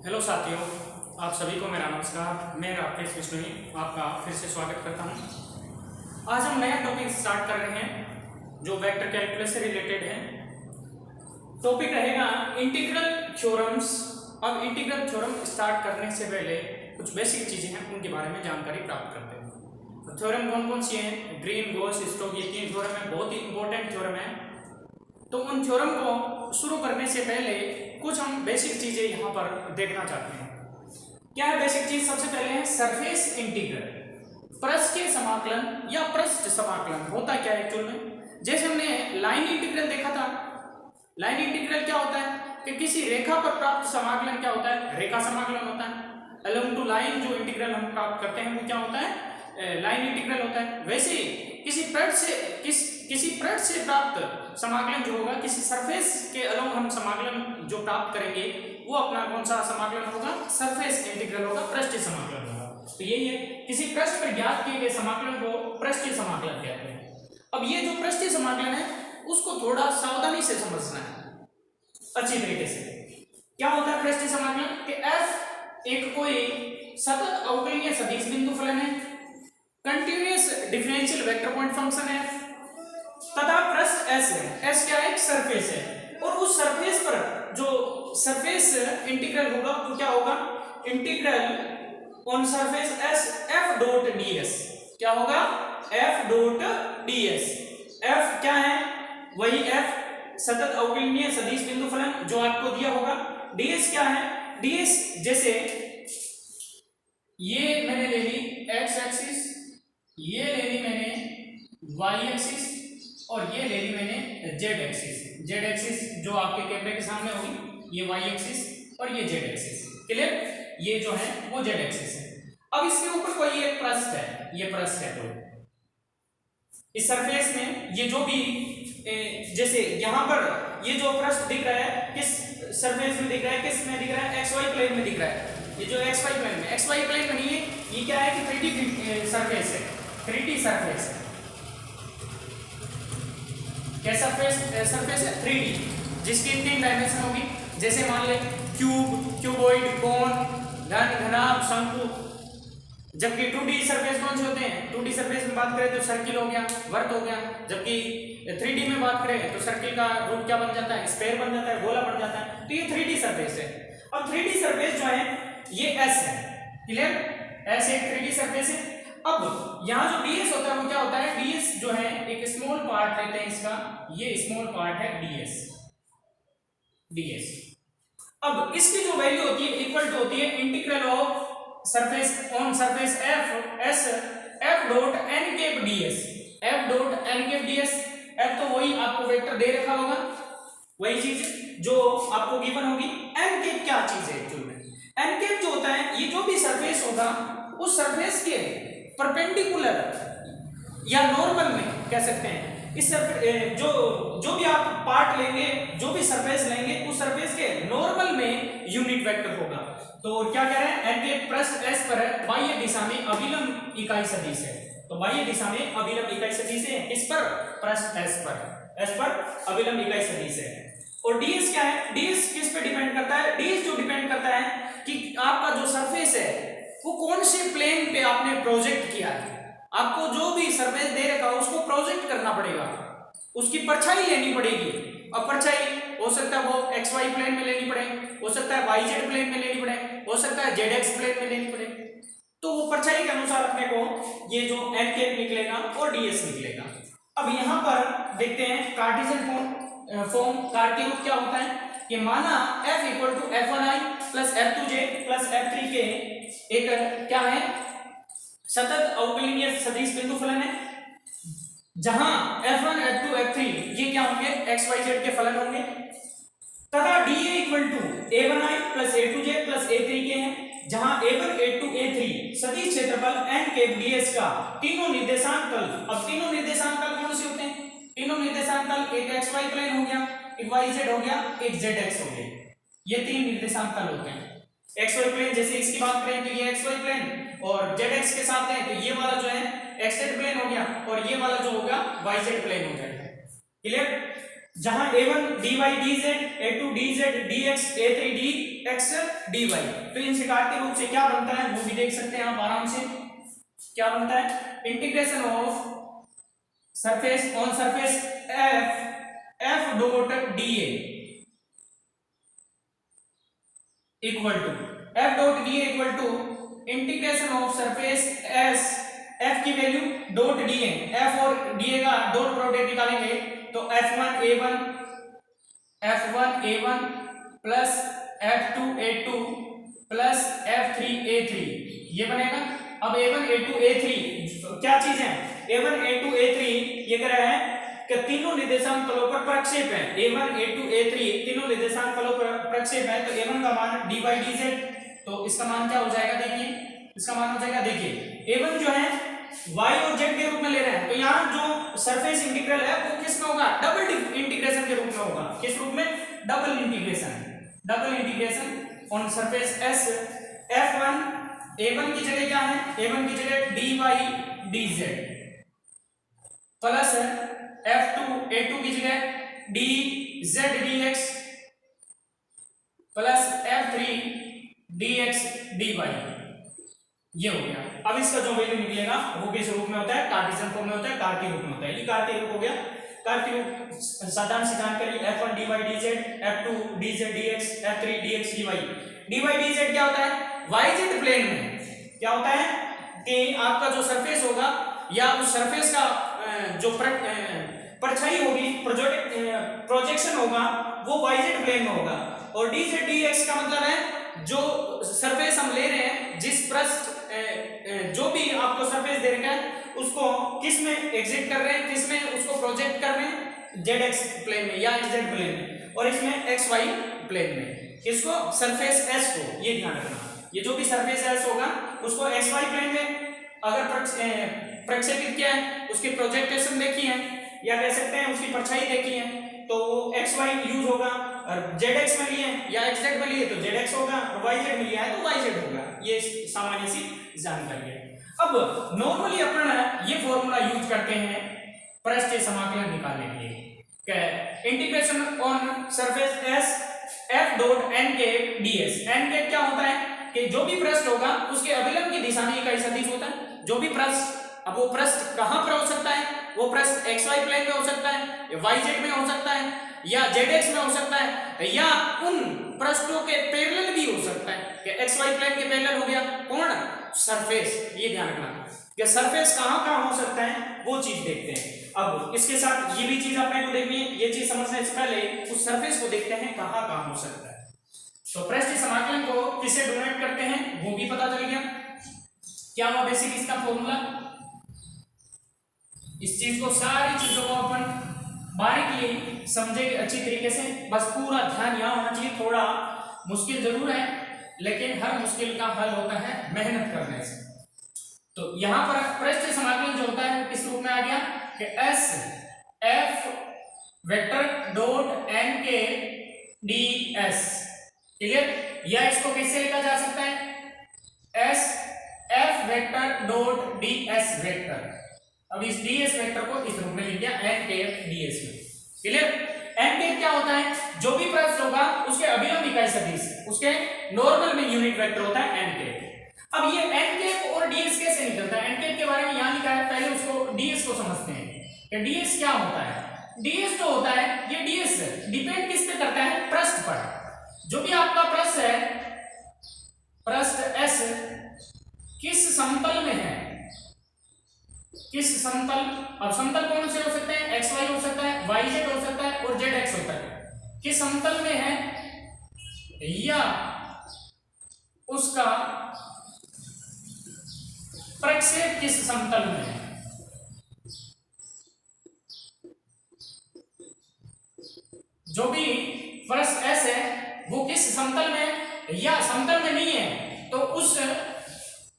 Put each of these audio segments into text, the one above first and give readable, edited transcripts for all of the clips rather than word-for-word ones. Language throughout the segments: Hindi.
हेलो साथियों, आप सभी को मेरा नमस्कार। मैं राकेश बिश्नोई आपका फिर से स्वागत करता हूं। आज हम नया टॉपिक स्टार्ट कर रहे हैं जो वेक्टर कैलकुलस से रिलेटेड है। टॉपिक रहेगा इंटीग्रल थ्योरम्स। अब इंटीग्रल थ्योरम स्टार्ट करने से पहले कुछ बेसिक चीज़ें हैं, उनके बारे में जानकारी प्राप्त करते हैं। तो थ्योरम कौन कौन सी हैं? ग्रीन, गॉस, स्टोक्स, ये 3 थ्योरम है, बहुत ही इंपॉर्टेंट थ्योरम है। तो उन थ्योरम को शुरू करने से पहले कुछ हम बेसिक चीजें यहाँ पर देखना चाहते हैं। क्या है बेसिक चीज? सबसे पहले है सरफेस इंटीग्रल, पृष्ठ के समाकलन या पृष्ठ समाकलन होता क्या है एक्चुअल में। जैसे हमने लाइन इंटीग्रल देखा था। लाइन इंटीग्रल क्या होता है कि किसी रेखा पर प्राप्त समाकलन क्या होता है? रेखा समाकलन होता है। अलोंग टू लाइन जो इंटीग्रल हम प्राप्त करते हैं वो क्या होता है? लाइन इंटीग्रल होता है। वैसे किसी पृष्ठ से प्राप्त समाकलन जो होगा, किसी सरफेस के अलोंग हम समाकलन जो प्राप्त करेंगे वो अपना कौन सा समाकलन होगा? सरफेस इंटीग्रल होगा, पृष्ठीय समाकलन होगा। तो यही है, किसी पृष्ठ पर ज्ञात किए गए समाकलन को पृष्ठीय समाकलन कहते हैं। अब ये जो पृष्ठीय समाकलन है उसको थोड़ा सावधानी से समझना है अच्छी तरीके से। क्या होता है पृष्ठीय समाकलन? कि f एक कोई सतत अवकलनीय सदिश बिंदु फलन है, continuous differential vector point function है, तथा पृष्ठ S है। S क्या है? एक सरफेस है। और उस सरफेस पर जो सरफेस इंटीग्रल होगा वो क्या होगा? Integral on surface S f dot ds। क्या होगा? f dot ds। f क्या है? वही f सतत अवकलनीय सदिश बिंदु फलन जो आपको दिया होगा। ds क्या है? ds जैसे ये मैंने ले ली x एक्सिस, ये ले ली मैंने y एक्सिस और ये ले ली मैंने z एक्सिस। z एक्सिस जो आपके कैमरे के सामने होगी, ये y एक्सिस और ये z एक्सिस। क्लियर? ये जो है वो z एक्सिस है। अब इसके ऊपर कोई एक पृष्ठ है, ये पृष्ठ है कोई। इस सरफेस में ये जो भी जैसे यहाँ पर ये जो पृष्ठ दिख रहा है किस सरफेस में दिख रहा है? किस में दिख रहा है? xy प्लेन में दिख रहा है। ये जो xy प्लेन में, xy प्लेन में नहीं है, ये क्या है कि 3D सरफेस है, 3D सरफेस है। क्या सरफेस है? 3D, जिसकी 3 डायमेंशन होगी। जैसे मान ले क्यूब, क्यूबॉइड, कोन, घन, घनाभ, शंकु। जबकि 2D सरफेस कौन से होते हैं? 2D सरफेस में बात करें तो सर्किल हो गया, वर्त हो गया। जबकि 3D में बात करें तो सर्किल का रूप क्या बन जाता है? स्फेयर बन जाता है, गोला बन जाता है। तो ये 3D सरफेस है। अब 3D सरफेस जो है ये S है। क्लियर? S एक 3D सरफेस है। अब यहाँ जो ds होता है वो क्या होता है? ds जो है एक स्मॉल पार्ट लेते हैं इसका, ये स्मॉल पार्ट है ds। अब इसकी जो वैल्यू होती है इक्वल टू होती है integral of surface on surface f s f dot n cap ds। f dot n cap ds, f तो वही आपको वेक्टर दे रखा होगा, वही चीज जो आपको गिवन होगी। n कैप क्या चीज है एक्चुअली में? n कैप जो होता है, ये जो भी सरफेस होगा उस सरफेस के परपेंडिकुलर या नॉर्मल में कह सकते हैं। इस जो भी आप पार्ट लेंगे, जो भी सरफेस लेंगे, उस सरफेस के नॉर्मल में यूनिट वेक्टर होगा। तो क्या कह रहे हैं? n के पृष्ठ s पर बाह्य दिशा में अभिलंब इकाई सदिश है। तो बाह्य दिशा में अभिलंब इकाई सदिश है इस पर, पृष्ठ s पर अभिलंब इकाई सदिश है। और ds क्या है? ds किस पे डिपेंड करता है? ds जो डिपेंड करता है कि आपका जो सरफेस है वो कौन से प्लेन पे आपने प्रोजेक्ट किया है। आपको जो भी सरफेस दे रखा है उसको प्रोजेक्ट करना पड़ेगा, उसकी परछाई लेनी पड़ेगी। अब परछाई हो सकता है वो xy प्लेन में लेनी पड़े, हो सकता है yz प्लेन में लेनी पड़े, हो सकता है zx प्लेन में लेनी पड़े। तो वो परछाई के अनुसार अपने को ये जो n कैप निकलेगा और ds निकलेगा। अब यहाँ पर देखते हैं कार्टेशियन फॉर्म। कार्टेशियन क्या होता है कि माना f equal to f1i plus f2j plus f3k एक क्या है? सतत अवकलनीय सदिश बिंदु फलन है, जहां f1 f2 f3 ये क्या होंगे? xyz के फलन होंगे। तथा dA equal to a1i plus a2j plus a3k है, जहां a1 a2 a3 सदिश क्षेत्रफल n के ds का तीनों निर्देशांक तल। अब तीनों निर्देशांक तल कौन से होते हैं? तीनों निर्देशांक तल एक xy प्लेन हो गया, एक yz हो गया, एक zx हो गया। ये 3 निर्देशांक तल होते हैं। xy प्लेन जैसे इसकी बात करें तो ये xy प्लेन, और zx के साथ है तो ये वाला जो है xz प्लेन हो गया, और ये वाला जो होगा yz प्लेन हो जाएगा। क्लियर? जहां a1 dy dz, a2 dz dx, a3 dx dy। तो इनसे कार्तीय रूप से क्या बनता है वो भी देख सकते हैं आप आराम से। क्या बनता है? Integration of surface on surface f dot dA equal to f dot dA equal to integration of surface s f की वैल्यू डॉट dA, f और dA का डॉट प्रोडक्ट निकालेंगे तो f1 a1 plus f2 a2 plus f3 a3 ये बनेगा। अब a1 a2 a3 क्या चीज है? a1 a2 a3 ये कह रहा है कि तीनों निर्देशांक तलों पर प्रक्षेप है। a1 a2 a3 तीनों निर्देशांक तलों पर प्रक्षेप है तो a1 का मान dy dz, तो इसका मान क्या हो जाएगा? देखिए इसका मान हो जाएगा, देखिए a1 जो है y और z के रूप में ले रहे हैं तो यहाँ जो सरफेस इंटीग्रल है वो किस में होगा? डबल इंटीग्रेशन के रूप में होगा। किस रूप में? Double integration on surface s। f1 a1 की जगह क्या है? a1 की जगह dy dz plus f2 a2 की जगह dz dx plus f3 dx dy ये हो गया। अब इसका जो वैल्यू निकलेगा वो किस रूप में होता है? कार्टेशियन फॉर्म में होता है, कार्तीय रूप में होता है। ये कार्तीय रूप हो गया। कार्तीय रूप साधारण सी जानकारी f1 dy dz, f2 dz dx, f3 dx dy। dy dz क्या होता है? yz प्लेन में क्या होता है कि आपका जो सरफेस होगा या उस सरफेस का जो परछाई होगी, प्रोजेक्शन होगा वो yz प्लेन में होगा। और dz dx का मतलब है जो सरफेस हम ले रहे हैं, जिस पृष्ठ जो भी आपको सरफेस दे रखा है उसको किस में एग्जिट कर रहे हैं, किस में उसको प्रोजेक्ट कर रहे हैं? zx प्लेन में या z प्लेन में, और इसमें xy प्लेन में। किसको? सरफेस s को। ये ध्यान रखना, ये जो भी सरफेस s होगा उसको xy प्लेन में अगर प्रक्षेपित किया है, उसकी प्रोजेक्टेशन देखी है या कह सकते हैं उसकी परछाई देखी है तो xy यूज होगा। और zx में लिए या xz में लिए तो zx होगा, और yz में लिया है तो yz होगा। ये सामान्य सी जानकारी है। अब नॉर्मली अपन ये फॉर्मूला यूज करते हैं पृष्ठीय समाकलन निकालने के लिए। Integration on surface s f dot n cap ds। n cap क्या होता है कि जो भी पृष्ठ होगा उसके अभिलंब की दिशा में इकाई सदिश होता है। जो भी पृष्ठ, अब वो पृष्ठ कहां पर हो सकता है? वो पृष्ठ xy प्लेन में हो सकता है, yz में हो सकता है, या zx में हो सकता है, या उन पृष्ठों के पैरेलल भी हो सकता है कि xy प्लेन के पैरेलल हो गया कौन? सरफेस। ये ध्यान रखना कि सरफेस कहां हो सकता है वो चीज देखते हैं। अब इसके साथ ये भी चीज अपने को देखनी है। ये चीज समझने से पहले उस सरफेस को देखते हैं कहां हो सकता है। तो पृष्ठीय समाकलन को किससे डोनेट करते हैं वो भी पता चल गया। क्या हुआ बेसिक इसका फॉर्मूला? इस चीज को, सारी चीजों को अपन बारीकी समझेंगे अच्छी तरीके से। बस पूरा ध्यान यहाँ होना चाहिए। थोड़ा मुश्किल जरूर है लेकिन हर मुश्किल का हल होता है मेहनत करने से। तो यहाँ पर पृष्ठीय समाकलन जो होता है किस रूप में आ गया कि s f vector dot n के ds। क्लियर? या इसको कैसे लिखा जा सकता है? s f vector dot ds vector. अब इस ds वेक्टर को इस रूप में लिख दिया n कैप ds में। क्लियर? n कैप क्या होता है? जो भी पृष्ठ होगा उसके अभिलंब इकाई सदिश, उसके नॉर्मल में यूनिट वेक्टर होता है n कैप। अब ये n कैप और ds कैसे निकलता है? n कैप के बारे में यहां लिखा है, पहले उसको ds को समझते हैं कि ds क्या होता है। ds जो होता है, ये ds डिपेंड किस पे करता है? पृष्ठ पर। जो भी आपका पृष्ठ है, पृष्ठ s किस समतल में है, किस समतल, अब समतल कौन से हो सकते हैं? xy हो सकता है, yz हो सकता है और zx होता है। किस समतल में है या उसका प्रक्षेप किस समतल में है। जो भी पृष्ठ s है वो किस समतल में या समतल में नहीं है तो उस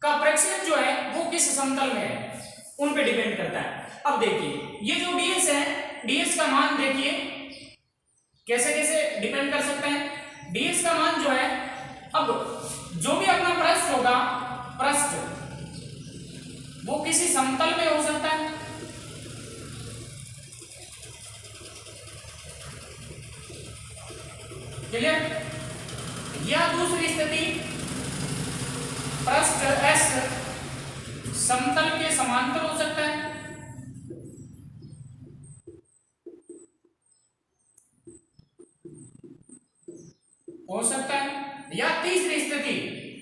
का प्रक्षेप जो है वो किस समतल में है, उन पे डिपेंड करता है। अब देखिए ये जो ds है, ds का मान देखिए कैसे कैसे डिपेंड कर सकते हैं। ds का मान जो है, अब जो भी अपना पृष्ठ होगा, पृष्ठ वो किसी समतल में हो सकता है, क्लियर? या दूसरी स्थिति पृष्ठ S समतल के समांतर हो सकता है, या तीसरी स्थिति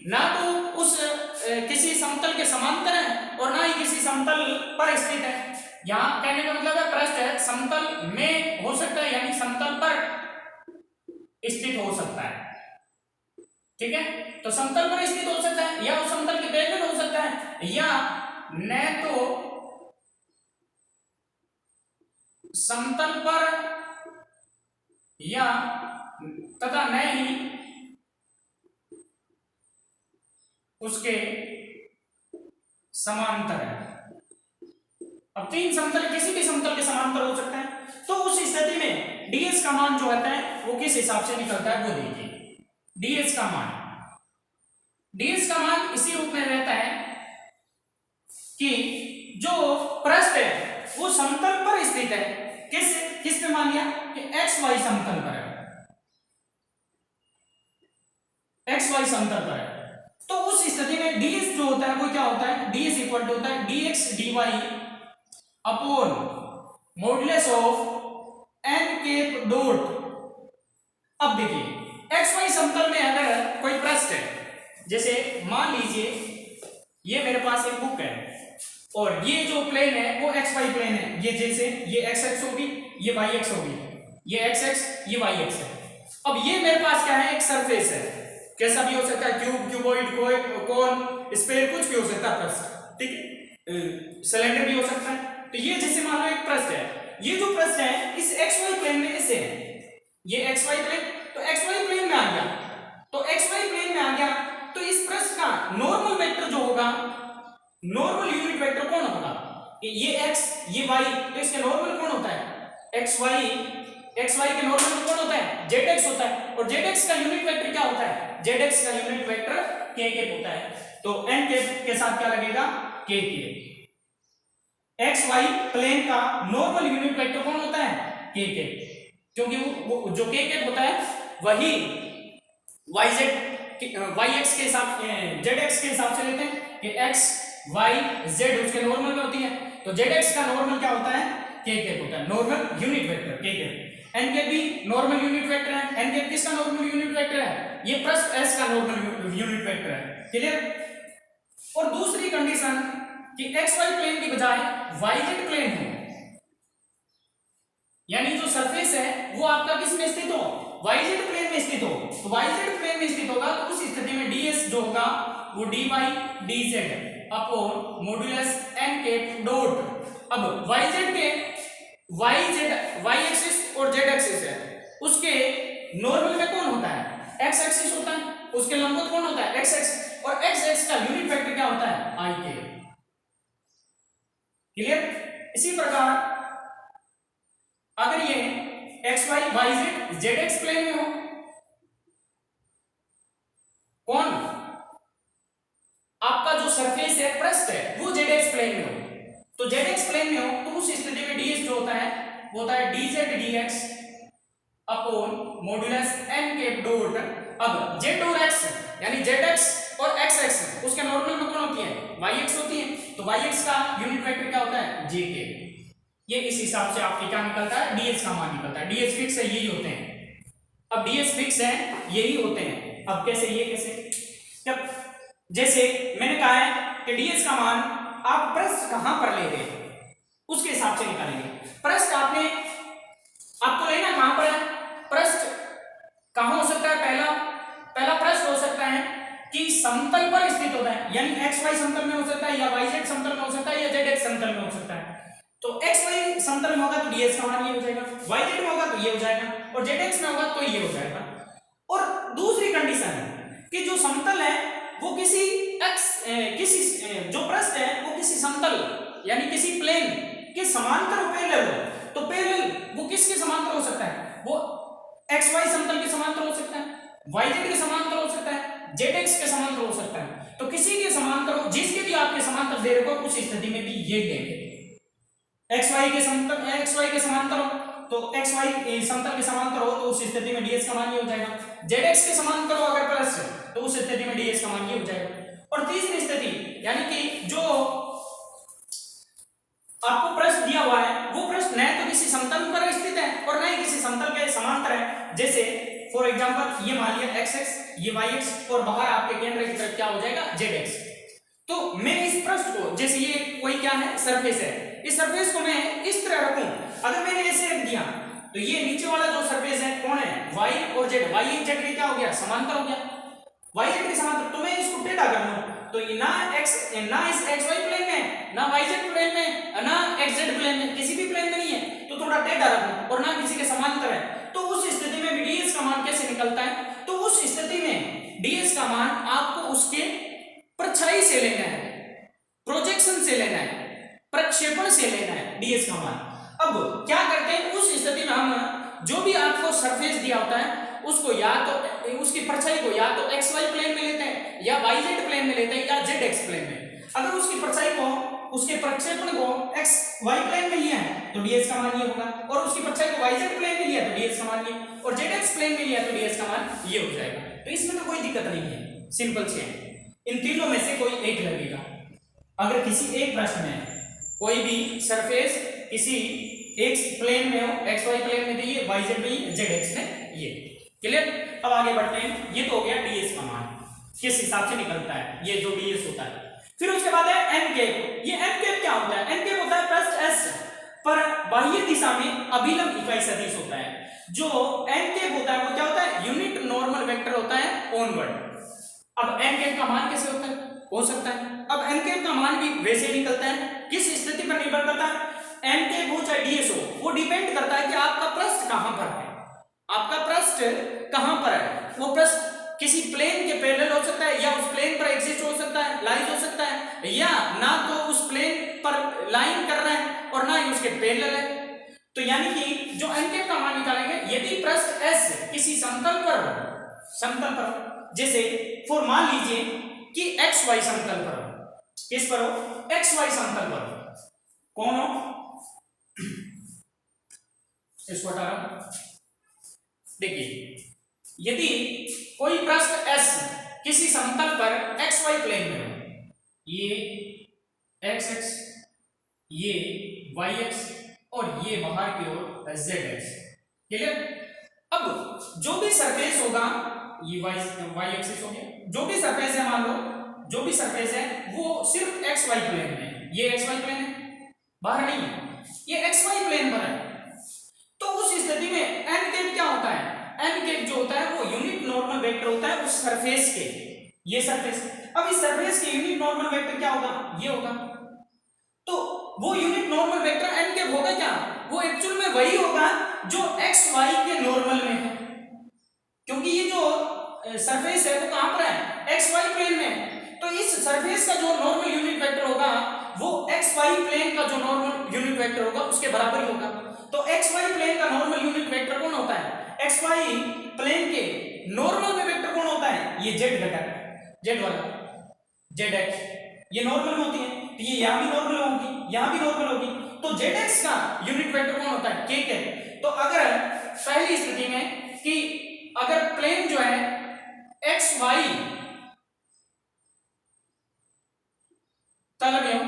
ना तो उस किसी समतल के समांतर है और ना ही किसी समतल पर स्थित है। यहां कहने का मतलब है पृष्ठ समतल में हो सकता है, यानी समतल पर स्थित हो सकता है। ठीक है, तो समतल पर स्थित हो सकता है या उस समतल के पैरेलल हो सकता है, या न तो समतल पर या तथा न ही उसके समांतर है। अब तीन समतल किसी भी समतल के समांतर हो सकता है, तो उस स्थिति में ds का मान जो होता है वो किस हिसाब से निकलता है वो देखिए। ds का मान इसी रूप में रहता है कि जो पृष्ठ है वो समतल पर स्थित है। किस पे मान लिया कि xy समतल पर है, xy समतल पर है। तो उस स्थिति में ds जो होता है वो क्या होता है, ds इक्वल टू होता है dx dy upon modulus of n cap dot. अब देखिए xy समतल में अगर कोई पृष्ठ है, जैसे मान लीजिए ये मेरे पास एक बुक है और ये जो प्लेन है वो xy प्लेन है, ये जैसे ये x होगी, ये y होगी, ये x ये y है। अब ये मेरे पास क्या है, एक सरफेस है, कैसा भी हो सकता है, क्यूब, क्यूबॉइड, कोन, स्फीयर, कुछ भी हो सकता है पृष्ठ। ठीक है, सिलेंडर भी हो सकता है। तो ये जैसे मान लो एक पृष्ठ है, ये जो पृष्ठ है इस xy प्लेन में ऐसे है, ये xy प्लेन, तो xy प्लेन में आ गया, तो xy प्लेन में आ गया, तो इस पृष्ठ का नॉर्मल वेक्टर जो होगा, नॉर्मल यूनिट वेक्टर कौन होगा, ये x ये y, तो इसके नॉर्मल कौन होता है, xy के नॉर्मल कौन होता है, zx होता है, और zx का यूनिट वेक्टर क्या होता है, zx का यूनिट वेक्टर k होता है। तो n के साथ क्या लगेगा, k। xy प्लेन का नॉर्मल यूनिट वेक्टर कौन होता है, k, क्योंकि वो जो k होता है वही yx के हिसाब zx के हिसाब से लेते हैं कि x y z उसके नॉर्मल में होती है, तो zx का नॉर्मल क्या होता है, k होता है, normal unit vector k। n भी नॉर्मल यूनिट वेक्टर है, n किसका नॉर्मल यूनिट वेक्टर है, ये पृष्ठ s का नॉर्मल यूनिट वेक्टर है। क्लियर? और दूसरी कंडीशन कि xy प्लेन की बजाय yz प्लेन हो, यानी जो सरफेस है वो आपका किस में स्थित हो, yz प्लेन में स्थित हो। तो yz प्लेन में स्थित होगा तो उस स्थिति में ds जो होगा वो dy dz upon modulus n cap dot. अब yz के y एक्सिस और z एक्सिस है, उसके नॉर्मल में कौन होता है, x एक्सिस होता है, उसके लंबवत कौन होता है, x एक्सिस, और x एक्सिस का यूनिट वेक्टर क्या होता है, i k। क्लियर? इसी प्रकार अगर ये xy yz zx प्लेन में हो, कौन आपका जो सरफेस है पृष्ठ है वो zx प्लेन में हो, तो zx प्लेन में हो तो उस स्थिति में ds जो होता है वो होता है dz dx upon modulus n cap dot. अब z और x यानी zx और xx उसके नॉर्मल में कौन होती है, yx होती है, तो yx का यूनिट वेक्टर क्या होता है, jk। ये इस हिसाब से आपके क्या निकलता है, ds का मान निकलता है। ds फिक्स है, यही होते हैं। अब ds फिक्स है, यही होते हैं। अब कैसे, ये कैसे, जब जैसे मैंने कहा है कि ds का मान आप पृष्ठ कहां पर ले रहे हैं उसके हिसाब से निकालेंगे। पृष्ठ आपको लेना कहां पर है, पृष्ठ कहां हो सकता है, पहला पृष्ठ हो सकता है कि समतल पर स्थित होता है, यानी xy समतल में हो सकता है, या yz समतल में हो सकता है, या zx समतल में हो सकता है। तो xy समतल में होगा तो ds का मान ये हो जाएगा, yz में होगा तो ये हो जाएगा, और zx में होगा तो ये हो जाएगा। और दूसरी कंडीशन है कि जो समतल है वो किसी जो पृष्ठ है वो किसी समतल यानी किसी प्लेन के समांतर पैरेलल हो, तो पैरेलल वो किसके समांतर हो सकता है, वो xy समतल के समांतर हो सकता है, yz के समांतर हो सकता है, zx के समांतर हो सकता है। तो किसी के समांतर हो, जिसके भी आपके समांतर दे रहे हो उस स्थिति में भी ये लेंगे, xy के समांतर हो तो एक्स वाई समतल के समांतर हो तो उस स्थिति में ds का मान ये हो जाएगा, zx के समांतर हो अगर प्रश्न तो उस स्थिति में ds का मान ये हो जाएगा। और तीसरी स्थिति यानी कि जो आपको प्रश्न दिया हुआ है वो प्रश्न न तो किसी समतल पर स्थित है और न ही किसी समतल के समांतर है, जैसे फॉर एग्जांपल ये मान लिया xx ये yx और बाहर आपके केंद्र की तरफ क्या हो जाएगा zx। तो मैं इस प्रश्न को जैसे ये कोई क्या है सरफेस है, इस सरफेस को मैं इस तरह रखूं, अगर मैंने ऐसे रख दिया तो ये नीचे वाला जो सरफेस है कौन है y और z, y z के क्या हो गया समांतर हो गया, y z के समांतर, तो मैं इसको टेढ़ा कर लूं तो ये ना इस xy प्लेन में ना yz प्लेन में ना xz प्लेन में, किसी भी प्लेन में नहीं है तो थोड़ा टेढ़ा रखूं और ना किसी के समांतर है, तो उस स्थिति में ds का मान कैसे निकलता है, तो उस स्थिति में ds का मान आपको उसके परछाई से लेना है, प्रोजेक्शन से लेना है, प्रक्षेपण से लेना है ds का मान। अब क्या करते हैं उस स्थिति में हम जो भी आपको सरफेस दिया होता है उसको या तो उसकी परछाई को या तो xy प्लेन में लेते हैं या yz प्लेन में लेते हैं या zx प्लेन में। अगर उसकी परछाई को उसके प्रक्षेपण को xy प्लेन में लिया है तो ds का मान ये होगा, और उसकी परछाई को yz प्लेन में लिया तो ds का मान ये, और zx प्लेन में लिया तो ds का मान ये हो जाएगा। तो इसमें तो कोई दिक्कत नहीं है, सिंपल से है, इन तीनों में से कोई एक लगेगा। अगर किसी एक प्रश्न में कोई भी सरफेस किसी एक प्लेन में हो, xy प्लेन में दिए, yz में zx में ये, क्लियर। अब आगे बढ़ते हैं, ये तो हो गया ds का मान किस हिसाब से निकलता है, ये जो ds होता है। फिर उसके बाद है n कैप। ये n कैप क्या होता है, n कैप होता है पृष्ठ s पर बाह्य दिशा में अभिलंब इकाई सदिश होता है। जो n कैप होता है वो क्या होता है, यूनिट नॉर्मल वेक्टर होता है ऑनवर्ड। अब n कैप का मान कैसे होता है, हो सकता है, अब n कैप का मान भी वैसे ही निकलता है, किस स्थिति पर निर्भर करता है, n कैप हो चाहे ds हो, वो डिपेंड करता है कि आपका पृष्ठ कहां पर है, आपका पृष्ठ कहां पर है, वो पृष्ठ किसी प्लेन के पैरेलल हो सकता है या उस प्लेन पर एग्जिस्ट हो सकता है, लाइज हो सकता है, या ना तो उस प्लेन पर लाइन कर रहा है और ना ही उसके पैरेलल है। तो यानी कि जो n कैप का मान निकालेंगे, यदि पृष्ठ s किसी समतल पर जैसे फॉर मान लीजिए कि xy समतल पर हो, किस पर हो, xy समतल पर, कौन हो, इसको हटा रहा, देखिए यदि कोई पृष्ठ s किसी समतल पर xy प्लेन में हो, ये xx ये yx और ये बाहर की ओर zx, क्लियर। अब जो भी सरफेस होगा, ये y एक्सिस हो गया, जो भी सरफेस है मान लो, जो भी सरफेस है वो सिर्फ xy प्लेन में है, ये xy प्लेन है, बाहर नहीं है, ये xy प्लेन पर है, तो उस स्थिति में n कैप क्या होता है, n कैप जो होता है वो यूनिट नॉर्मल वेक्टर होता है उस सरफेस के, ये सरफेस, अब इस सरफेस के यूनिट नॉर्मल वेक्टर क्या होगा, ये होगा, तो वो unit normal vector n cap होगा क्या, वो एक्चुअल में वही होगा जो xy के नॉर्मल में है, क्योंकि ये जो सरफेस है वो कहां पर है, xy प्लेन में, तो इस सरफेस का जो नॉर्मल यूनिट वेक्टर होगा वो xy प्लेन का जो नॉर्मल यूनिट वेक्टर होगा उसके बराबर ही होगा। तो xy प्लेन का नॉर्मल यूनिट वेक्टर कौन होता है, xy प्लेन के नॉर्मल में वेक्टर कौन होता है, ये z घटक, z वाला zx, ये नॉर्मल में होती है, तो ये यहां भी नॉर्मल होगी, यहां भी नॉर्मल होगी, तो zx का यूनिट वेक्टर कौन होता है, k है। तो अगर पहली स्थिति में कि अगर प्लेन जो है xy तल में हो,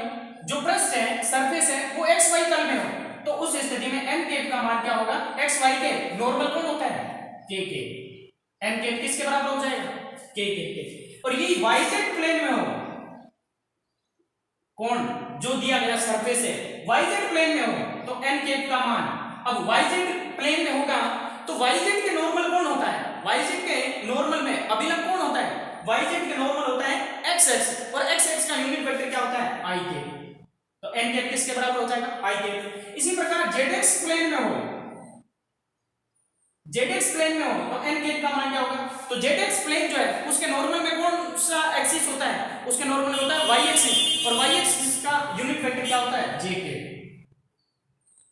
जो पृष्ठ है सरफेस है वो xy तल में हो, तो उस स्थिति में n कैप का मान क्या होगा, xy के नॉर्मल कौन होता है, k के, n कैप किसके बराबर हो जाएगा, k के, और ये yz प्लेन में हो, कौन जो दिया गया सरफेस है yz प्लेन में हो तो n कैप का मान, अब yz प्लेन में होगा तो yz के नॉर्मल कौन होता है, yz के नॉर्मल में अभिलंब कौन होता है, yz के नॉर्मल होता है xx, और xx का यूनिट वेक्टर क्या होता है, i के, तो n कैप किसके बराबर हो जाएगा, i के। इसी प्रकार zx प्लेन में हो, zx प्लेन में हो तो n कैप का मान क्या होगा, तो zx प्लेन जो है उसके नॉर्मल में कौन सा एक्सिस होता है, उसके नॉर्मल में होता है y एक्सिस, और y एक्सिस का यूनिट वेक्टर क्या होता है, j कैप,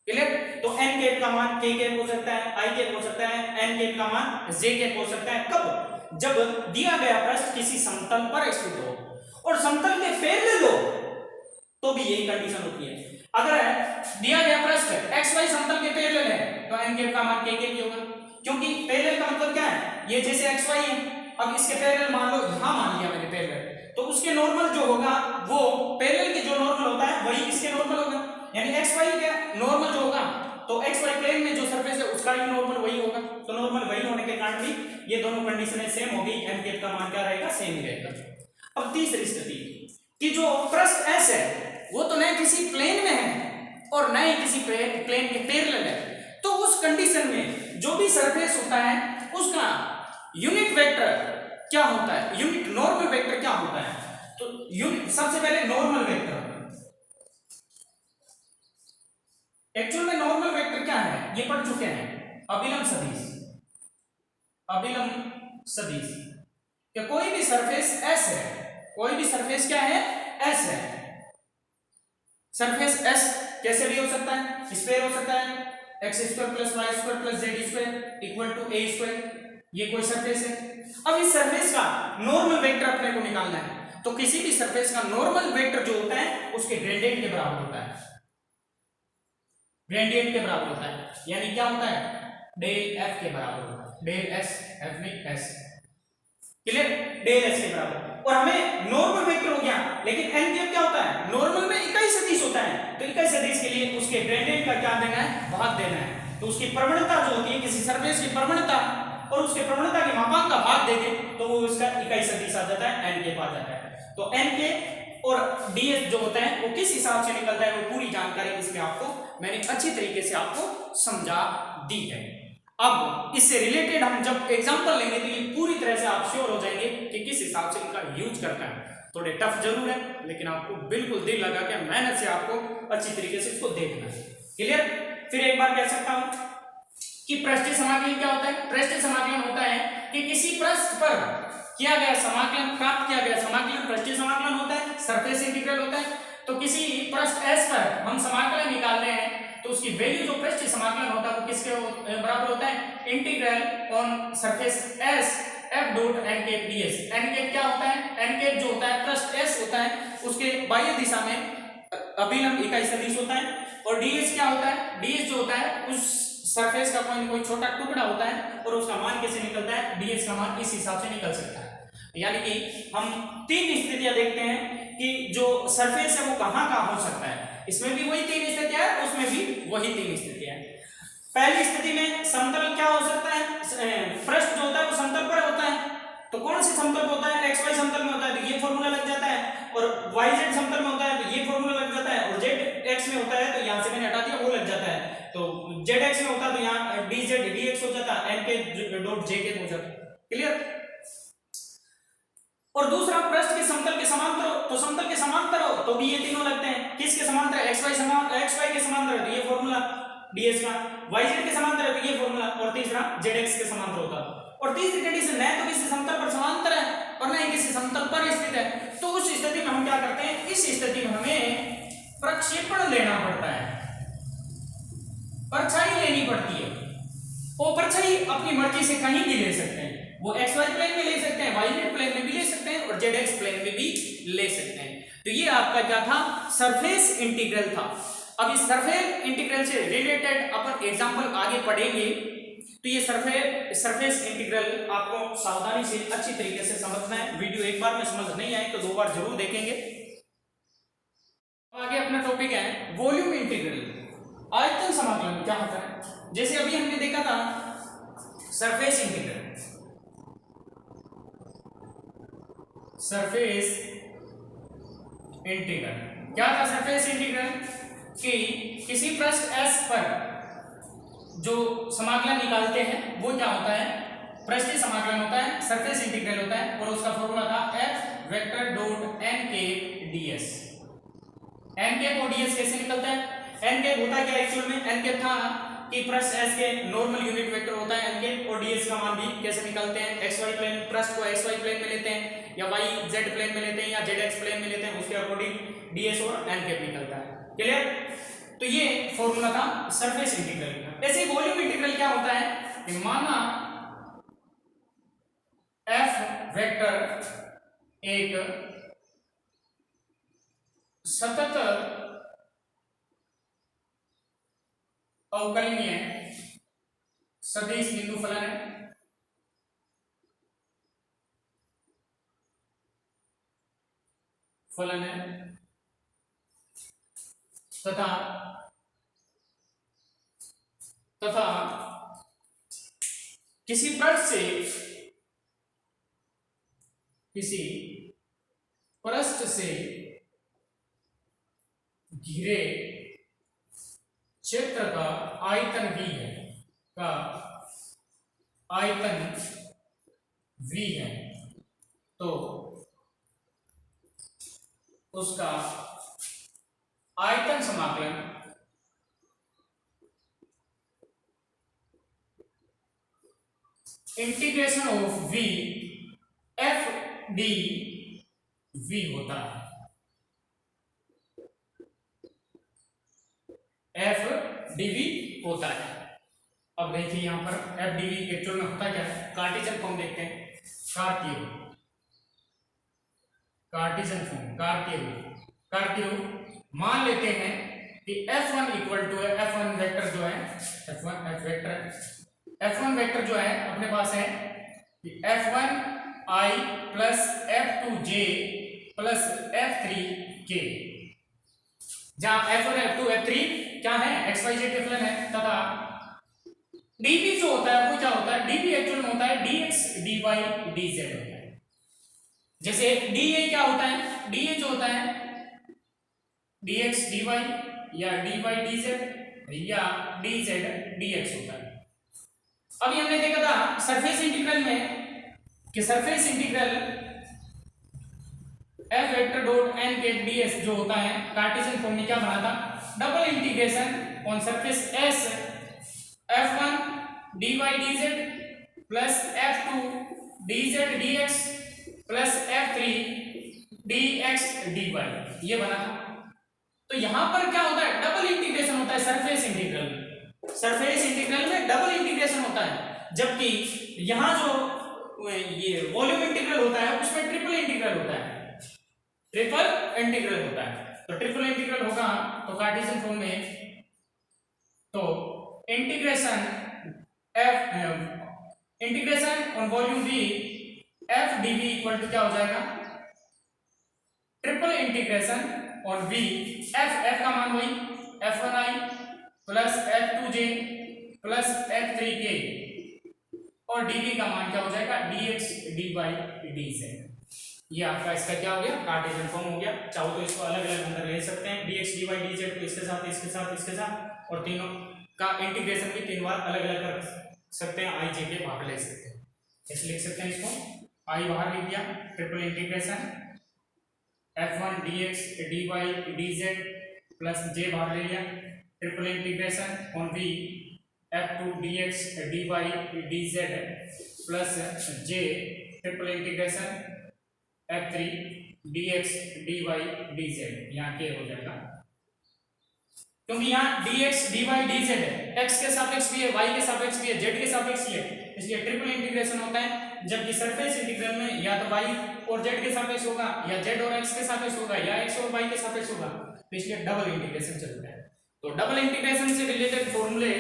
क्लियर। तो n कैप का मान k कैप हो सकता है, i कैप हो सकता है, n कैप का मान j कैप हो सकता है, कब, जब दिया गया पृष्ठ किसी समतल पर स्थित हो और समतल के पैरेलल हो, तो भी यही कंडीशन होती है। अगर दिया गया पृष्ठ xy समतल के पैरेलल है तो एन कैप का मान के होगा, क्योंकि पैरेलल का मतलब क्या है, ये जैसे एक्स वाई है, अब इसके पैरेलल मान लो यहां मान लिया मैंने पैरेलल, तो उसके नॉर्मल जो होगा वो पैरेलल के जो नॉर्मल होता है वही इसके नॉर्मल होगा, यानी एक्स वाई का नॉर्मल जो होगा तो एक्स वाई प्लेन में जो सरफेस है उसका भी नॉर्मल वही होगा, तो नॉर्मल वही होने के कारण भी ये दोनों कंडीशनें सेम होगी, एन कैप का मान क्या रहेगा, सेम ही रहेगा। अब तीसरी स्थिति कि जो पृष्ठ एस है वो तो न किसी प्लेन में है और न ही किसी प्लेन के पैरेलल है, तो उस कंडीशन में जो भी सरफेस होता है उसका यूनिट वेक्टर क्या होता है, यूनिट नॉर्मल वेक्टर क्या होता है, तो यूनिट सबसे पहले नॉर्मल वेक्टर, एक्चुअल में नॉर्मल वेक्टर क्या है ये पढ़ चुके हैं, अभिलंब सदिश, अभिलंब सदिश कि कोई भी सरफेस एस है, कोई भी सरफेस क्या है, एस है, सरफेस एस कैसे भी हो सकता है, स्क्वायर हो सकता है, X square plus Y square plus Z square equal to A square, ये कोई सरफेस है। अब इस सरफेस का नॉर्मल वेक्टर अपने को निकालना है, तो किसी भी सरफेस का नॉर्मल वेक्टर जो होता है उसके ग्रेडियंट के बराबर होता है, ग्रेडियंट के बराबर होता है, यानी क्या होता है, डेल एफ के बराबर होता है, डेल एस, एफ में एस, क्लियर, डेल एस के बराबर। और हमें नॉर्मल वेक्टर हो गया, लेकिन एन कैप क्या होता है, नॉर्मल में इकाई सदिश होता है, तो इकाई सदिश के लिए उसके ग्रेडियंट का क्या देना है, भाग देना है, तो उसकी प्रवणता जो होती है किसी सरफेस की प्रवणता और उसके प्रवणता के मापांक का भाग देके तो वो उसका इकाई सदिश आ जाता है, एन कैप आ जाता है। तो एन कैप और डीएस जो होता है वो किस हिसाब से निकलता है वो पूरी जानकारी इसमें आपको मैंने अच्छी तरीके से आपको समझा दी है। अब इससे रिलेटेड हम जब एग्जांपल लेंगे तो ये पूरी तरह से आप श्योर हो जाएंगे कि किस हिसाब से इनका यूज करना है। थोड़े टफ जरूर है लेकिन आपको बिल्कुल दिल लगा के मेहनत से आपको अच्छी तरीके से इसको देखना है, क्लियर। फिर एक बार कह सकता हूं कि पृष्ठीय समाकलन क्या होता है, पृष्ठीय समाकलन होता है कि किसी पृष्ठ पर किया गया समाकलन, प्राप्त किया गया समाकलन पृष्ठीय समाकलन होता है, सरफेस इंटीग्रल होता है। तो किसी पृष्ठ एस पर हम समाकलन निकाल रहे हैं तो उसकी वैल्यू जो पृष्ठीय समाकलन होता है वो किसके बराबर होता है, integral on surface S F dot N cap DS. N cap क्या होता है, एन कैप जो होता है पृष्ठ एस होता है उसके बाह्य दिशा में अभिलंब इकाई सदिश होता है, और डीएस क्या होता है, डीएस जो होता है उस सरफेस का कोई छोटा टुकड़ा होता है और उसका मान कैसे निकलता है, डीएस का मान इस हिसाब से निकल सकता है। यानी कि हम तीन स्थितियां देखते हैं कि जो सरफेस है वो कहां हो सकता है, इसमें भी वही तीन स्थितियां है, उसमें भी वही तीन स्थितियां हैं। पहली स्थिति में समतल क्या हो सकता है, पृष्ठ जो होता है वो समतल पर होता है, तो कौन सी समतल पर होता है, एक्स वाई समतल में होता है तो ये फॉर्मूला लग जाता है, और वाई जेड समतल में होता है तो ये फॉर्मूला लग जाता है, और जेड एक्स में होता है तो यहां से मैंने हटा दिया वो लग जाता है, तो जेड एक्स में होता है तो यहाँ डी जेड डी एक्स हो जाता है, एन के डॉट जे के हो जाता है, क्लियर। और दूसरा पृष्ठ के समतल के समांतर हो तो समतल के समांतर हो तो भी ये तीनों लगते हैं, किसके समांतर, एक्स वाई के समांतर है तो ये फॉर्मूला डीएस का, वाई जेड के समांतर है तो ये फॉर्मूला, और तीसरा जेड एक्स के समांतर होता है। और तीसरी कंडीशन न तो किसी समतल पर समांतर है और न ही किसी समतल पर स्थित है, तो उस स्थिति में हम क्या करते हैं, इस स्थिति में हमें प्रक्षेपण लेना पड़ता है, परछाई लेनी पड़ती है। वो परछाई अपनी मर्जी से कहीं भी ले सकते हैं, वो एक्स वाई प्लेन में ले सकते हैं, वाई जेड प्लेन में भी ले सकते हैं और जेड एक्स प्लेन में भी ले सकते हैं। तो ये आपका क्या था, सरफेस इंटीग्रल था। अब इस सरफेस इंटीग्रल से रिलेटेड अपन एग्जांपल आगे पढ़ेंगे, तो ये सरफेस इंटीग्रल आपको सावधानी से अच्छी तरीके से समझना है, वीडियो एक बार में समझ नहीं आए तो दो बार जरूर देखेंगे। आगे अपना टॉपिक है वॉल्यूम इंटीग्रल, आयतन समाकलन क्या होता है। जैसे अभी हमने देखा था सरफेस इंटीग्रल, सरफेस इंटीग्रल क्या था, सरफेस इंटीग्रल कि किसी पृष्ठ एस पर जो समाकलन निकालते हैं वो क्या होता है, पृष्ठीय समाकलन होता है, सरफेस इंटीग्रल होता है, और उसका फॉर्मूला था F vector dot N cap DS. N cap और डीएस कैसे निकलता है, एन कैप होता क्या एक्चुअल में, एन कैप था कि पृष्ठ एस के नॉर्मल यूनिट वेक्टर होता है एन कैप, और डीएस का मान भी कैसे निकालते हैं, एक्स वाई प्लेन, पृष्ठ को एक्स वाई प्लेन में लेते हैं या वाई जेड प्लेन में लेते हैं या जेड एक्स प्लेन में लेते हैं, उसके अकॉर्डिंग डीएस और एन कैप निकलता है, क्लियर। तो ये फॉर्मूला था सरफेस इंटीग्रल का। ऐसे वॉल्यूम इंटीग्रल क्या होता है कि माना एफ वेक्टर एक सतत अवकलनीय सदिश बिंदु फलन है, तथा तथा किसी पृष्ठ से घिरे क्षेत्र का आयतन V है, तो उसका आयतन समाकलन integration of V f d v होता है, f dv होता है। अब देखिए यहां पर f dv एक्चुअल में होता क्या है, कार्टेशियन फॉर्म देखते हैं, कार्टियो मान लेते हैं कि f1 इक्वल टू है, f1 वेक्टर जो है, f1 वेक्टर जो है अपने पास है कि f1i plus f2j plus f3k, जहां f1 f2 f3 क्या है, xyz के फलन है, तथा dv जो होता है वो क्या होता है, dv एक्चुअल में होता है dx dy dz होता है। जैसे dA क्या होता है, dA जो होता है dx dy या dy dz या dz dx होता है। अभी हमने देखा था सरफेस इंटीग्रल में कि surface integral f vector dot n cap ds जो होता है कार्टेशियन फॉर्म में क्या बना था, double integration on surface s f1 dy dz plus f2 dz dx plus f3 dx dy, ये बना था। तो यहां पर क्या होता है, डबल इंटीग्रेशन होता है सरफेस इंटीग्रल में डबल इंटीग्रेशन होता है, जबकि यहां जो ये वॉल्यूम इंटीग्रल होता है उसमें ट्रिपल इंटीग्रल होता है, तो ट्रिपल इंटीग्रल होगा तो कार्टेशियन फॉर्म में, तो integration on volume v f dv equal to क्या हो जाएगा, triple integration on v f का मान वही f1i plus f2j plus f3k और dv का मान क्या हो जाएगा, dx dy dz। ये आपका इसका क्या हो गया, कार्टेशियन फॉर्म हो गया। चाहो तो इसको अलग अलग अंदर ले सकते हैं, dx dy dz को इसके साथ और तीनों का इंटीग्रेशन भी 3 बार अलग अलग कर सकते हैं, i j के बाहर ले सकते हैं। कैसे लिख सकते हैं इसको, i बाहर लिख दिया, triple integration f1 dx dy dz plus j बाहर ले लिया, triple integration on v f2 dx dy dz plus j triple integration f3 dx dy dz, यहाँ के हो जाएगा क्योंकि यहाँ dx dy dz है, x के सापेक्ष भी है, y के सापेक्ष भी है, z के सापेक्ष भी है, इसलिए ट्रिपल इंटीग्रेशन होता है। जबकि सरफेस इंटीग्रल में या तो y और z के सापेक्ष होगा, या z और x के सापेक्ष होगा, या x और y के सापेक्ष होगा, तो इसलिए डबल इंटीग्रेशन चलता है। तो डबल इंटीग्रेशन से रिलेटेड फॉर्मूले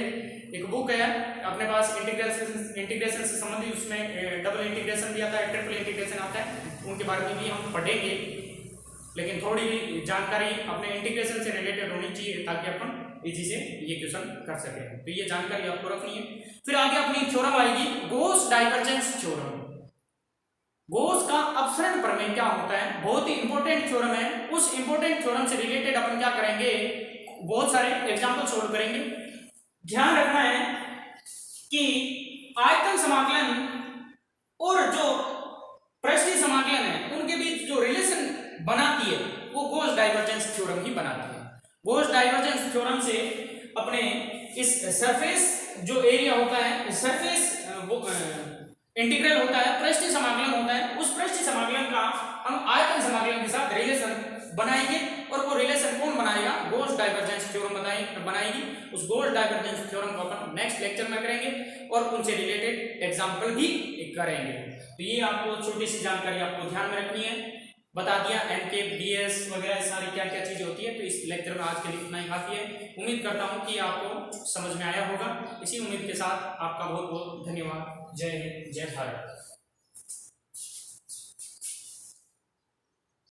एक बुक है अपने पास, इंटीग्रेशन से संबंधित, उसमें डबल इंटीग्रेशन भी आता है, ट्रिपल इंटीग्रेशन आता है, उनके बारे में भी हम पढ़ेंगे, लेकिन थोड़ी भी जानकारी अपने इंटीग्रेशन से रिलेटेड होनी चाहिए ताकि अपन इजी से ये क्वेश्चन कर सके। तो ये जानकारी आपको रखनी है। फिर आगे अपनी थ्योरम आएगी गॉस डाइवर्जेंस थ्योरम। गॉस का अपसरण प्रमेय क्या होता है, बहुत ही इंपॉर्टेंट थ्योरम है। उस इंपॉर्टेंट थ्योरम से रिलेटेड अपन क्या करेंगे, बहुत सारे एग्जांपल सॉल्व करेंगे। ध्यान रखना है कि आयतन समाकलन और जो पृष्ठीय समाकलन है उनके बीच जो रिलेशन बनाती है वो गॉस डाइवर्जेंस थ्योरम ही बनाती है। गॉस डाइवर्जेंस थ्योरम से अपने इस सरफेस जो एरिया होता है, सरफेस इंटीग्रल होता है, पृष्ठीय समाकलन होता है, उस पृष्ठीय समाकलन का हम आयतन समाकलन के साथ रिलेशन बनाएंगे और वो रिलेशन कौन बनाएगा, गॉस डाइवर्जेंस थ्योरम बनाएगी। उस गॉस डाइवर्जेंस थ्योरम को अपन नेक्स्ट लेक्चर में करेंगे और उनसे रिलेटेड एग्जांपल भी करेंगे। तो ये आपको छोटी सी जानकारी आपको ध्यान में रखनी है, बता दिया एन के डीएस वगैरह सारी क्या क्या चीजें होती है। तो इस लेक्चर में आज के लिए इतना ही काफी है। उम्मीद करता हूँ कि आपको समझ में आया होगा। इसी उम्मीद के साथ आपका बहुत बहुत धन्यवाद। जय हिंद, जय भारत।